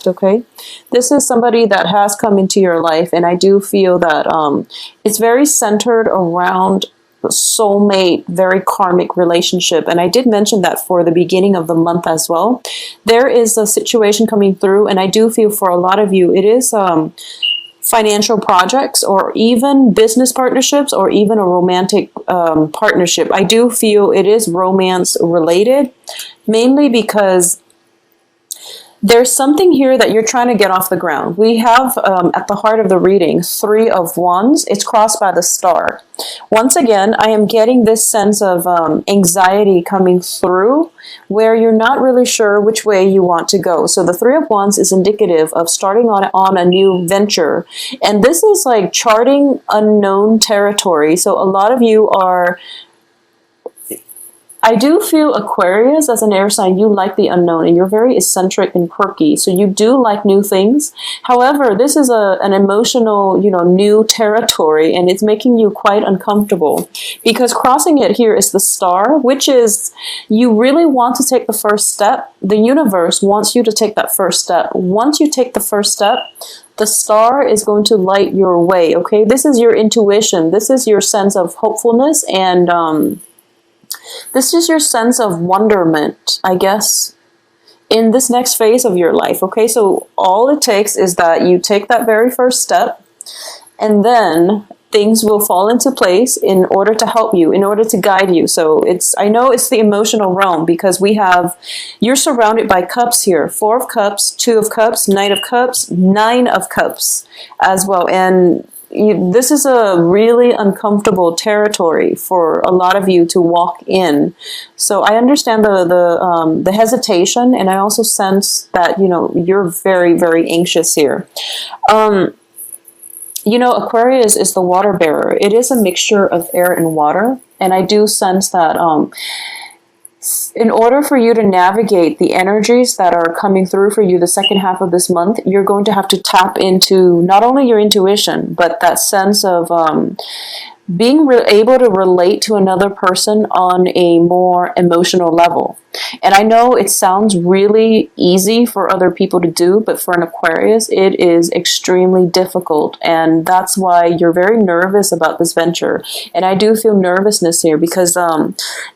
correct, okay? This is somebody that has come into your life, and I do feel that it's very centered around soulmate, very karmic relationship. And I did mention that for the beginning of the month as well. There is a situation coming through, and I do feel for a lot of you, it is financial projects or even business partnerships or even a romantic partnership. I do feel it is romance related, mainly because there's something here that you're trying to get off the ground. We have at the heart of the reading, 3 of Wands. It's crossed by the star. Once again, I am getting this sense of anxiety coming through where you're not really sure which way you want to go. So the 3 of Wands is indicative of starting on a new venture. And this is like charting unknown territory. So a lot of you are... I do feel Aquarius as an air sign, you like the unknown and you're very eccentric and quirky. So you do like new things. However, this is an emotional, new territory, and it's making you quite uncomfortable because crossing it here is the star, which is you really want to take the first step. The universe wants you to take that first step. Once you take the first step, the star is going to light your way, okay? This is your intuition. This is your sense of hopefulness and this is your sense of wonderment, I guess, in this next phase of your life, okay? So all it takes is that you take that very first step, and then things will fall into place in order to help you, in order to guide you. So I know it's the emotional realm because you're surrounded by cups here. 4 of Cups, 2 of Cups, Knight of Cups, 9 of Cups as well. And this is a really uncomfortable territory for a lot of you to walk in. So I understand the hesitation, and I also sense that, you're very, very anxious here. Aquarius is the water bearer. It is a mixture of air and water, and I do sense that in order for you to navigate the energies that are coming through for you the second half of this month, you're going to have to tap into not only your intuition, but that sense of being able to relate to another person on a more emotional level. And I know it sounds really easy for other people to do, but for an Aquarius, it is extremely difficult. And that's why you're very nervous about this venture. And I do feel nervousness here because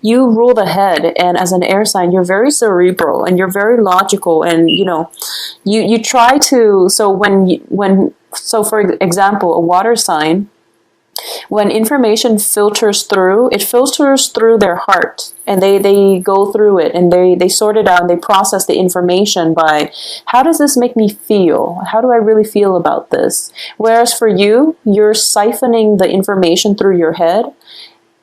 you rule the head. And as an air sign, you're very cerebral and you're very logical. And, you try to, so for example, a water sign, when information filters through, it filters through their heart, and they go through it and they sort it out and they process the information by, how does this make me feel? How do I really feel about this? Whereas for you, you're siphoning the information through your head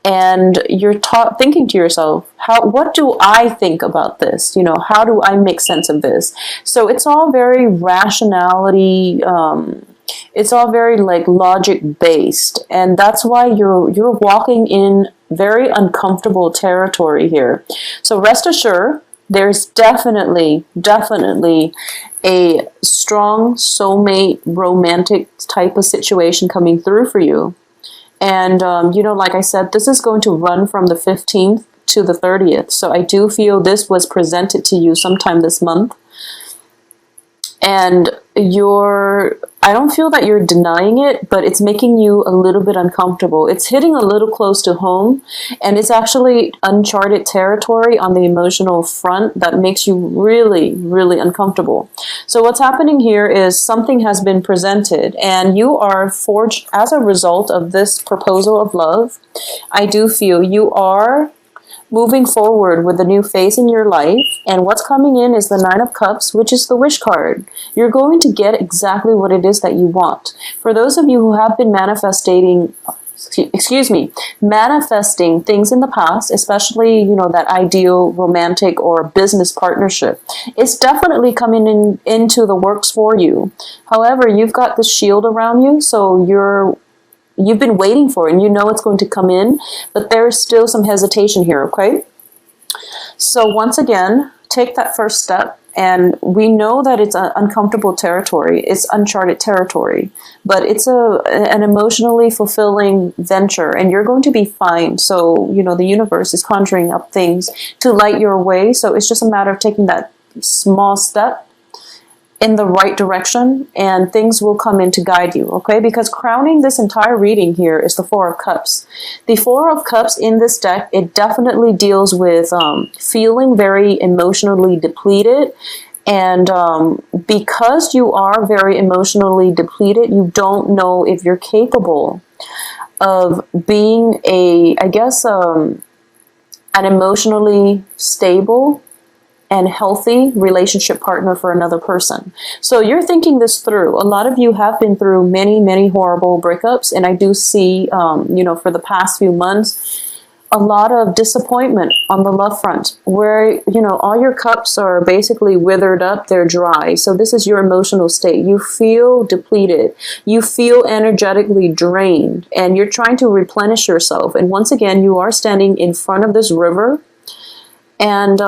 and you're thinking to yourself, what do I think about this? How do I make sense of this? So it's all very rationality, it's all very like logic based, and that's why you're walking in very uncomfortable territory here. So rest assured, there's definitely a strong soulmate romantic type of situation coming through for you. And like I said, this is going to run from the 15th to the 30th. So I do feel this was presented to you sometime this month. And I don't feel that you're denying it, but it's making you a little bit uncomfortable. It's hitting a little close to home, and it's actually uncharted territory on the emotional front that makes you really, really uncomfortable. So what's happening here is something has been presented, and you are forged as a result of this proposal of love. I do feel you are moving forward with a new phase in your life, and what's coming in is the 9 of Cups, which is the wish card. You're going to get exactly what it is that you want. For those of you who have been manifesting things in the past, especially, that ideal romantic or business partnership, it's definitely coming into the works for you. However, you've got the shield around you, so you've been waiting for it and you know it's going to come in, but there's still some hesitation here, okay? So once again, take that first step, and we know that it's an uncomfortable territory. It's uncharted territory, but it's an emotionally fulfilling venture, and you're going to be fine. So, the universe is conjuring up things to light your way. So it's just a matter of taking that small step in the right direction, and things will come in to guide you, okay? Because crowning this entire reading here is the Four of Cups. The Four of Cups in this deck, it definitely deals with feeling very emotionally depleted. And because you are very emotionally depleted, you don't know if you're capable of being an emotionally stable and healthy relationship partner for another person. So you're thinking this through. A lot of you have been through many, many horrible breakups, and I do see, for the past few months, a lot of disappointment on the love front, where, all your cups are basically withered up, they're dry. So this is your emotional state. You feel depleted. You feel energetically drained, and you're trying to replenish yourself. And once again, you are standing in front of this river, and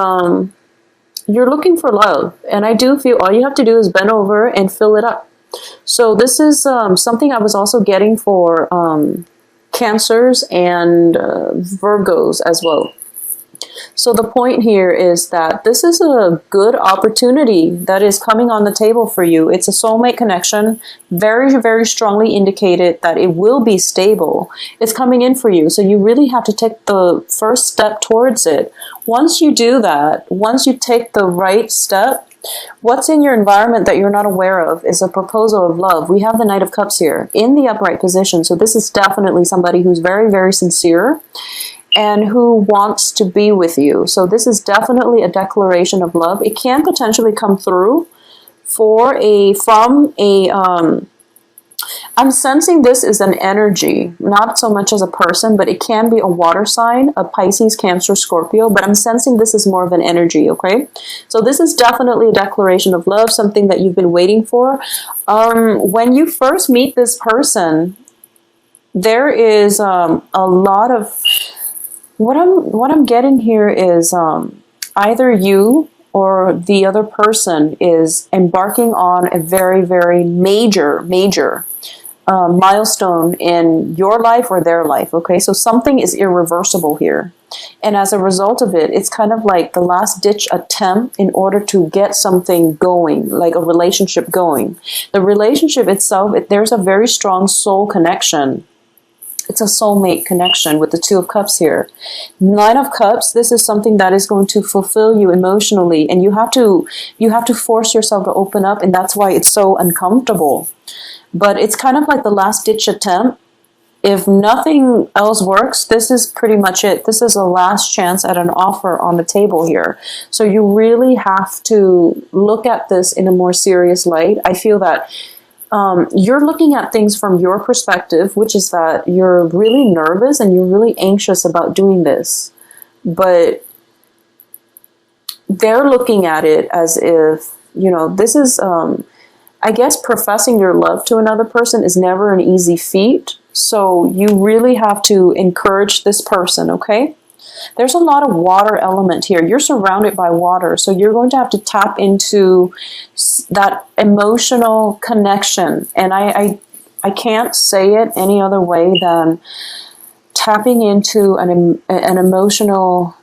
you're looking for love. And I do feel all you have to do is bend over and fill it up. So this is something I was also getting for Cancers and Virgos as well. So the point here is that this is a good opportunity that is coming on the table for you. It's a soulmate connection, very, very strongly indicated that it will be stable. It's coming in for you. So you really have to take the first step towards it. Once you do that, once you take the right step, what's in your environment that you're not aware of is a proposal of love. We have the Knight of Cups here in the upright position. So this is definitely somebody who's very, very sincere and who wants to be with you. So this is definitely a declaration of love. It can potentially come through I'm sensing this is an energy, not so much as a person, but it can be a water sign, a Pisces, Cancer, Scorpio, but I'm sensing this is more of an energy, okay? So this is definitely a declaration of love, something that you've been waiting for. When you first meet this person, there is a lot of, what I'm getting here is either you or the other person is embarking on a very, very major milestone in your life or their life, okay? So something is irreversible here. And as a result of it, it's kind of like the last-ditch attempt in order to get something going, like a relationship going. The relationship itself, there's a very strong soul connection. It's a soulmate connection with the Two of Cups here. Nine of Cups, this is something that is going to fulfill you emotionally, and you have to force yourself to open up, and that's why it's so uncomfortable. But it's kind of like the last-ditch attempt. If nothing else works, this is pretty much it. This is a last chance at an offer on the table here. So you really have to look at this in a more serious light. I feel that you're looking at things from your perspective, which is that you're really nervous and you're really anxious about doing this. But they're looking at it as if, this is, I guess professing your love to another person is never an easy feat. So you really have to encourage this person, okay? There's a lot of water element here. You're surrounded by water, so you're going to have to tap into that emotional connection. And I can't say it any other way than tapping into an emotional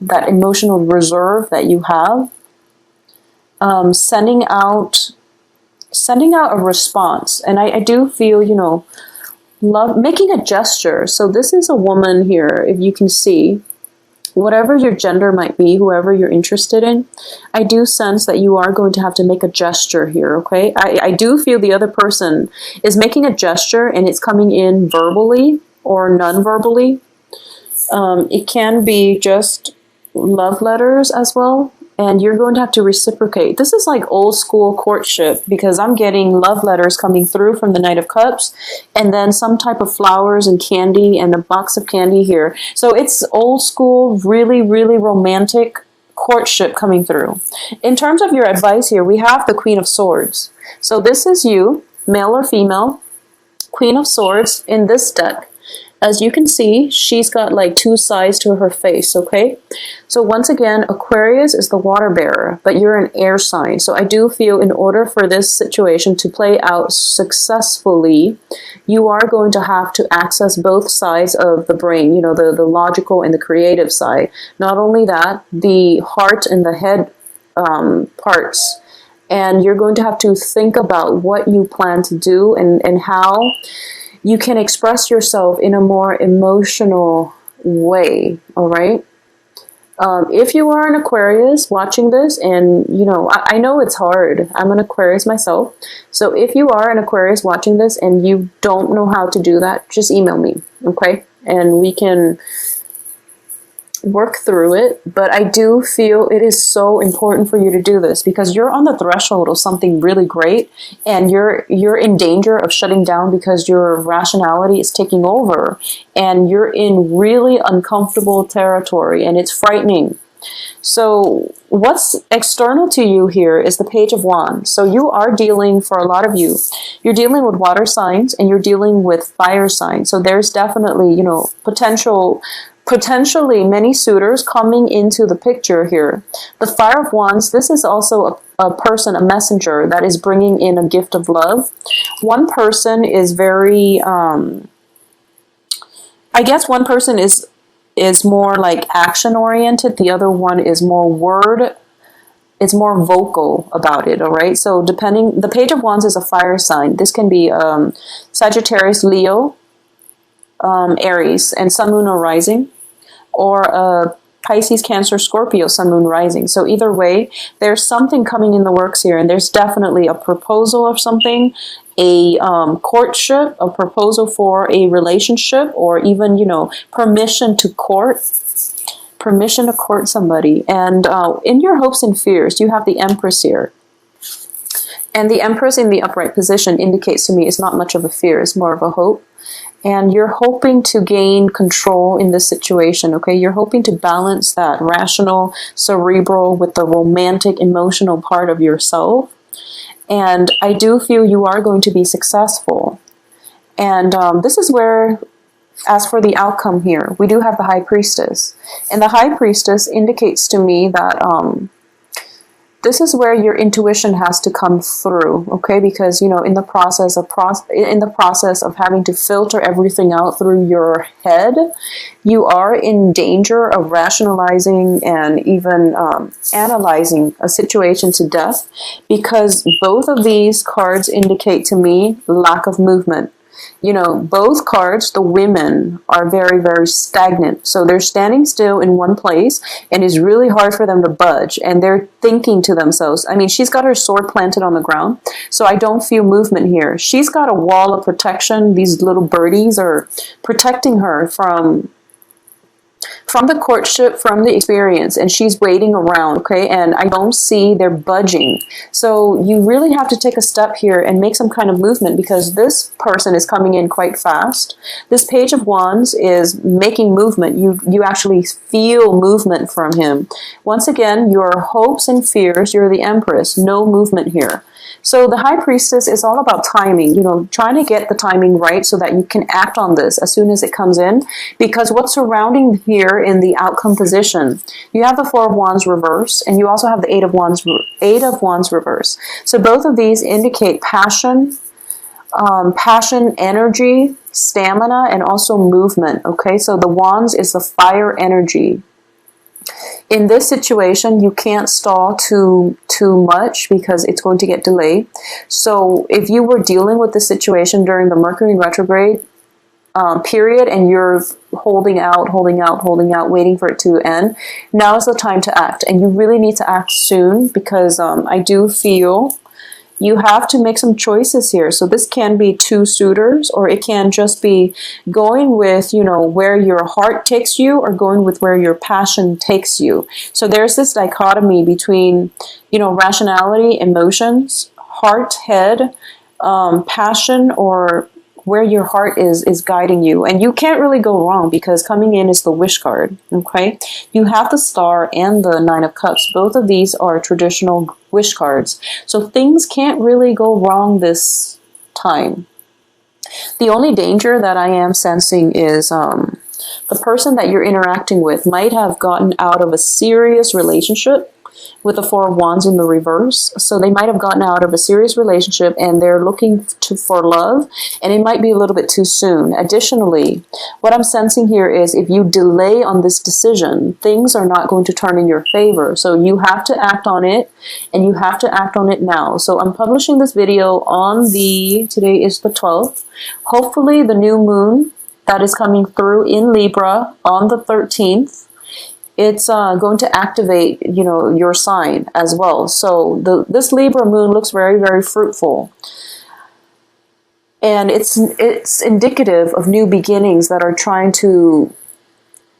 reserve that you have. Sending out a response. And I do feel, love, making a gesture. So this is a woman here, if you can see. Whatever your gender might be, whoever you're interested in, I do sense that you are going to have to make a gesture here, okay? I do feel the other person is making a gesture, and it's coming in verbally or non-verbally. It can be just love letters as well, and you're going to have to reciprocate. This is like old school courtship, because I'm getting love letters coming through from the Knight of Cups, and then some type of flowers and candy and a box of candy here. So it's old school, really, really romantic courtship coming through. In terms of your advice here, we have the Queen of Swords. So this is you, male or female, Queen of Swords in this deck. As you can see, she's got like two sides to her face, okay? So once again, Aquarius is the water bearer, but you're an air sign. So I do feel in order for this situation to play out successfully, you are going to have to access both sides of the brain, the logical and the creative side. Not only that, the heart and the head parts And you're going to have to think about what you plan to do and how you can express yourself in a more emotional way, all right? If you are an Aquarius watching this, and you know, I know it's hard. I'm an Aquarius myself. So if you are an Aquarius watching this and you don't know how to do that, just email me, okay? And we can work through it. But I do feel it is so important for you to do this because you're on the threshold of something really great, and you're in danger of shutting down because your rationality is taking over, and you're in really uncomfortable territory, and it's frightening. So what's external to you here is the Page of Wands. So you are dealing, for a lot of you, you're dealing with water signs and you're dealing with fire signs. So there's definitely, you know, potentially many suitors coming into the picture here. The Fire of Wands, this is also a person, a messenger that is bringing in a gift of love. One person is very, I guess one person is more like action oriented. The other one is more it's more vocal about it, all right? So depending, the Page of Wands is a fire sign. This can be Sagittarius, Leo, Aries, and Sun, Moon, or Rising, or Pisces, Cancer, Scorpio, Sun, Moon, Rising. So either way, there's something coming in the works here, and there's definitely a proposal of something, a courtship, a proposal for a relationship, or even, you know, permission to court somebody. And in your hopes and fears, you have the Empress here. And the Empress in the upright position indicates to me it's not much of a fear, it's more of a hope. And you're hoping to gain control in this situation, okay? You're hoping to balance that rational, cerebral with the romantic, emotional part of yourself. And I do feel you are going to be successful. And this is where, as for the outcome here, we do have the High Priestess. And the High Priestess indicates to me that this is where your intuition has to come through, okay? Because, you know, in the process of having to filter everything out through your head, you are in danger of rationalizing and even analyzing a situation to death, because both of these cards indicate to me lack of movement. You know, both cards, the women are very, very stagnant. So they're standing still in one place, and it's really hard for them to budge. And they're thinking to themselves, I mean, she's got her sword planted on the ground, so I don't feel movement here. She's got a wall of protection. These little birdies are protecting her from the courtship, from the experience, and she's waiting around, okay? And I don't see they're budging. So you really have to take a step here and make some kind of movement, because this person is coming in quite fast. This Page of Wands is making movement. You actually feel movement from him. Once again, your hopes and fears, you're the Empress, no movement here. So the High Priestess is all about timing, you know, trying to get the timing right so that you can act on this as soon as it comes in. Because what's surrounding here in the outcome position, you have the Four of Wands reverse, and you also have the Eight of Wands reverse. So both of these indicate passion, energy, stamina, and also movement, okay? So the Wands is the fire energy. In this situation, you can't stall too much because it's going to get delayed. So if you were dealing with this situation during the Mercury retrograde period, and you're holding out, waiting for it to end, now is the time to act. And you really need to act soon, because I do feel you have to make some choices here. So this can be two suitors, or it can just be going with, you know, where your heart takes you, or going with where your passion takes you. So there's this dichotomy between, you know, rationality, emotions, heart, head, passion, or where your heart is guiding you. And you can't really go wrong, because coming in is the Wish card, okay? You have the Star and the Nine of Cups. Both of these are traditional wish cards. So things can't really go wrong this time. The only danger that I am sensing is the person that you're interacting with might have gotten out of a serious relationship, with the Four of Wands in the reverse. So they might have gotten out of a serious relationship and they're looking for love, and it might be a little bit too soon. Additionally, what I'm sensing here is if you delay on this decision, things are not going to turn in your favor. So you have to act on it, and you have to act on it now. So I'm publishing this video on today is the 12th. Hopefully the new moon that is coming through in Libra on the 13th, it's going to activate, your sign as well. So this Libra moon looks very, very fruitful. And it's indicative of new beginnings that are trying to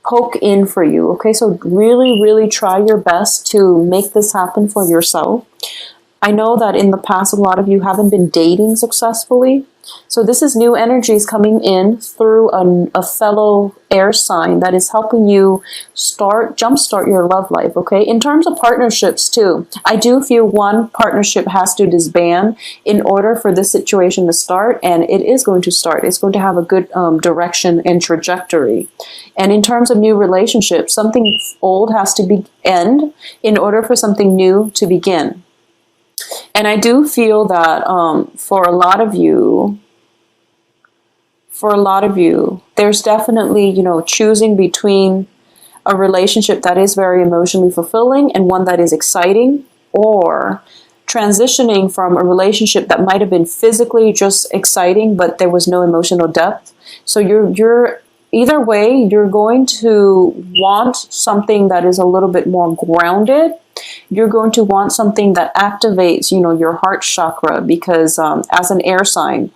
poke in for you. Okay, so really, really try your best to make this happen for yourself. I know that in the past, a lot of you haven't been dating successfully. So this is new energies coming in through a fellow air sign that is helping you jumpstart your love life, okay? In terms of partnerships too, I do feel one partnership has to disband in order for this situation to start, and it is going to start. It's going to have a good direction and trajectory. And in terms of new relationships, something old has to end in order for something new to begin. And I do feel that for a lot of you, there's definitely, choosing between a relationship that is very emotionally fulfilling and one that is exciting, or transitioning from a relationship that might have been physically just exciting, but there was no emotional depth. So you're either way, you're going to want something that is a little bit more grounded. You're going to want something that activates, your heart chakra, because as an air sign,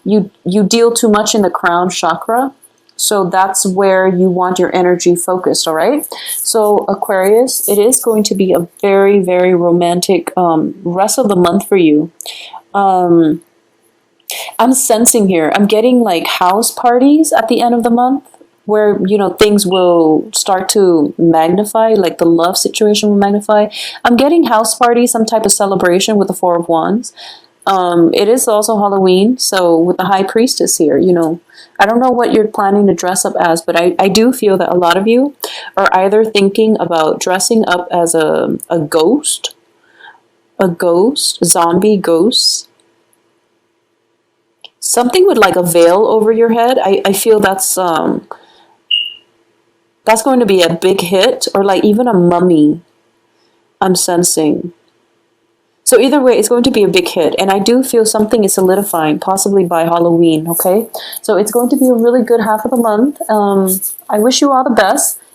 you deal too much in the crown chakra. So that's where you want your energy focused, all right? So Aquarius, it is going to be a very, very romantic rest of the month for you. I'm sensing here, I'm getting like house parties at the end of the month, where, things will start to magnify, like the love situation will magnify. I'm getting house party, some type of celebration with the Four of Wands. It is also Halloween, so with the High Priestess here, I don't know what you're planning to dress up as, but I do feel that a lot of you are either thinking about dressing up as a ghost, zombie ghost, something with like a veil over your head. I feel that's going to be a big hit, or like even a mummy, I'm sensing. So either way, it's going to be a big hit. And I do feel something is solidifying, possibly by Halloween, okay? So it's going to be a really good half of the month. I wish you all the best.